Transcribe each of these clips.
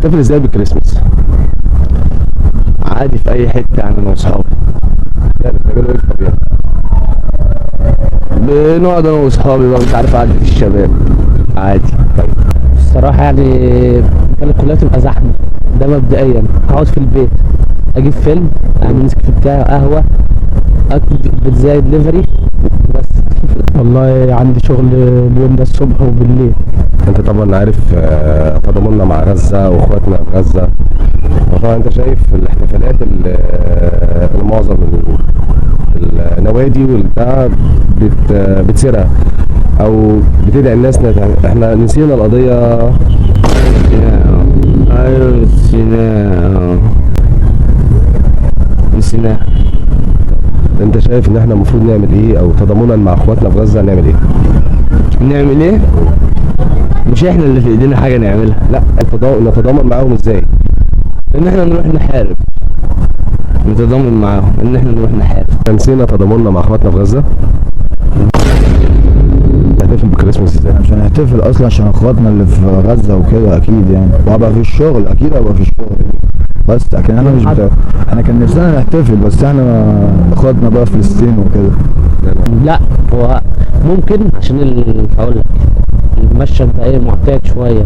بتحتفل ازاي بالكريسماس؟ عادي في اي حته يعني انا واصحابي. يعني بتعملوا ايه في الطبيعه؟ بنقعد انا واصحابي بقى، انت عارف قعده الشباب عادي. الصراحة يعني البلد كلها تبقى زحمة، ده مبدئيا. هقعد في البيت اجيب فيلم، اعمل نسكافيه بتاعي، قهوة، اكل بيتزا دليفري بس. والله عندي شغل اليوم ده الصبح وبالليل. انت طبعا عارف تضامننا مع غزه واخواتنا في غزه. طبعا انت شايف الاحتفالات اللي معظم النوادي والبتاع بتسيرها او بتدعي الناس احنا نسينا القضيه. ايوه نسيناه. انت شايف ان احنا المفروض نعمل ايه، او تضامنا مع اخواتنا في غزه نعمل ايه؟ نعمل ايه؟ مش احنا اللي في ايدينا حاجه نعملها، لا نتضامن معاهم ازاي؟ ان احنا نروح نحارب. نتضامن معاهم ان احنا نروح نحارب. نسينا تضامننا مع اخواتنا في غزه. نحتفل بالكريسماس ازاي؟ عشان نحتفل اصلا عشان اخواتنا اللي في غزه وكده اكيد يعني، وهبقى في الشغل اكيد هبقى في الشغل بس. لكن انا مش انا كان نفسنا نحتفل، بس احنا اخواتنا بقى في فلسطين وكده. لا هو ممكن عشان هقول لك المشهد بقى ايه معتاد شوية،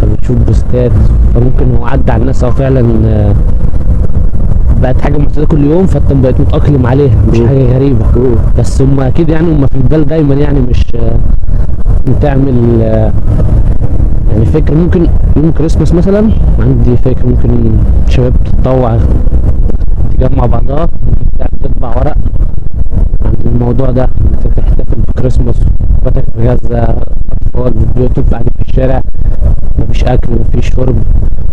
فبتشوف بوستات، فممكن هو عدى على الناس او فعلا بقت حاجة معتادة كل يوم، فانت بقيت متأقلم عليها، مش حاجة غريبة. بس هم اكيد يعني هم في البال دايما يعني مش بتعمل يعني فكرة. ممكن يوم كريسماس مثلا عندي فكرة، ممكن شباب تتطوع تجمع بعضها تطبع ورق عن الموضوع ده، انت تحتفل بكريسماس اخواتك في غزة، اطفال بيوتهم قاعدين في الشارع، مفيش اكل مفيش شرب.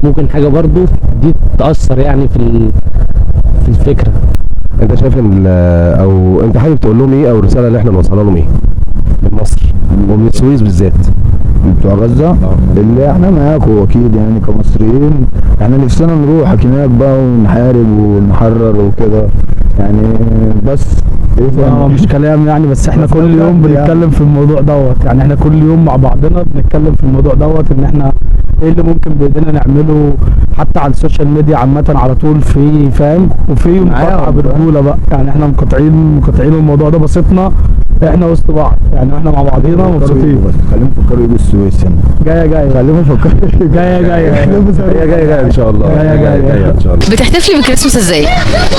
ممكن حاجة برضو دي تأثر يعني في الفكرة. انت شايف ان او انت حابب تقول لهم ايه، او الرساله اللي احنا نوصلها لهم ايه من مصر ومن السويس بالذات؟ بتوع غزه اللي احنا معاكم اكيد يعني كمصريين، احنا نفسنا نروح هناك بقى ونحارب ونحرر وكده يعني. بس مش كلام يعني، بس احنا كل يوم بنتكلم في الموضوع دوت يعني. احنا كل يوم مع بعضنا بنتكلم في الموضوع دوت، ان احنا ايه اللي ممكن بايدينا نعمله، حتى على السوشيال ميديا عامة على طول في فاهم، وفي مقاطعة برجولة بقى يعني. احنا مقاطعين الموضوع ده، بسيطنا احنا وسط بعض يعني، احنا مع بعضينا مبسوطين. خليهم يفكروا يجوا السويس هنا. جاية خليهم يفكروا جاية هي جايه ان شاء الله. جاية ان شاء الله. بتحتفلي بالكريسماس ازاي؟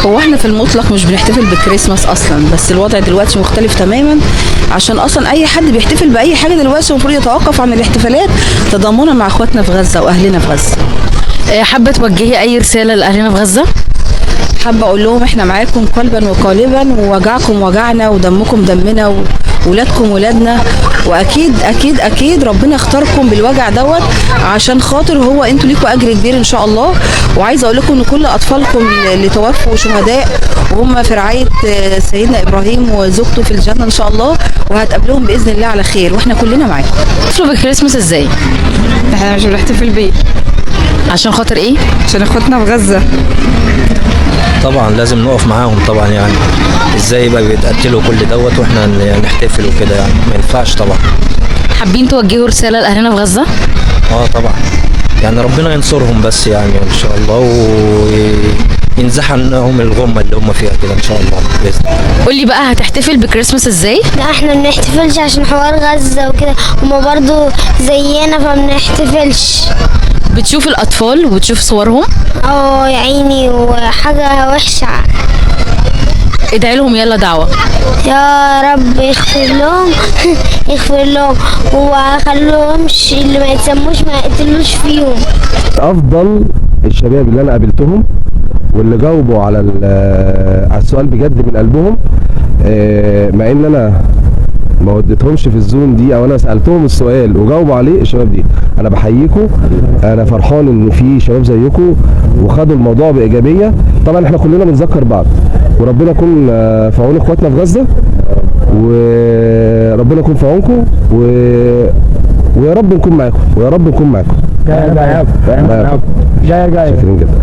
هو احنا في المطلق مش بنحتفل بالكريسماس اصلا، بس الوضع دلوقتي مختلف تماما، عشان اصلا اي حد بيحتفل باي حاجه دلوقتي المفروض يتوقف عن الاحتفالات تضامنا مع اخواتنا في غزه واهلنا في غزه. حابه توجهي اي رساله لاهلنا في غزه؟ حابه اقول لهم احنا معاكم قلبا وقالبا، ووجعكم وجعنا ودمكم دمنا وولادكم ولادنا، واكيد اكيد اكيد ربنا اختاركم بالوجع دوت عشان خاطر هو انتوا ليكوا اجر كبير ان شاء الله. وعايزه اقول لكم ان كل اطفالكم اللي توفوا شهداء وهم في رعايه سيدنا ابراهيم وزوجته في الجنه ان شاء الله، وهتقابلوهم باذن الله على خير، واحنا كلنا معاكم. بتحتفلوا بالكريسماس ازاي؟ احنا مش بنحتفل بيه. عشان خاطر ايه؟ عشان اخواتنا في غزه. طبعا لازم نقف معاهم طبعا يعني. ازاي بقى بيتقتلوا كل دوت واحنا نحتفل وكده يعني؟ ما ينفعش طبعا. حابين توجهوا رساله لاهلنا في غزه؟ طبعا يعني ربنا ينصرهم بس يعني ان شاء الله، وينزح عنهم الغمه اللي هم فيها كده ان شاء الله باذن الله. قولي بقى هتحتفل بالكريسماس ازاي؟ لا احنا ما بنحتفلش عشان حوار غزه وكده، هما برضو زينا فما بنحتفلش. بتشوف الاطفال وبتشوف صورهم؟ يا عيني وحاجه وحشه. ادعي لهم يلا دعوه. يا رب يغفر لهم يغفر لهم، وخلوهمش اللي ما يتسموش ما يقتلوش فيهم. افضل الشباب اللي انا قابلتهم واللي جاوبوا على السؤال بجد من قلبهم، مع ان انا ما وديتهمش في الزوم دي او انا سالتهم السؤال وجاوبوا عليه، الشباب دي انا بحييكم. انا فرحان ان في شباب زيكم وخدوا الموضوع بايجابيه. طبعا احنا كلنا بنذكر بعض، وربنا يكون في عون اخواتنا في غزه، وربنا يكون في عونكم، ويا رب نكون معاكم، ويا رب نكون معاكم. جاية جايه. شاكرين جدا.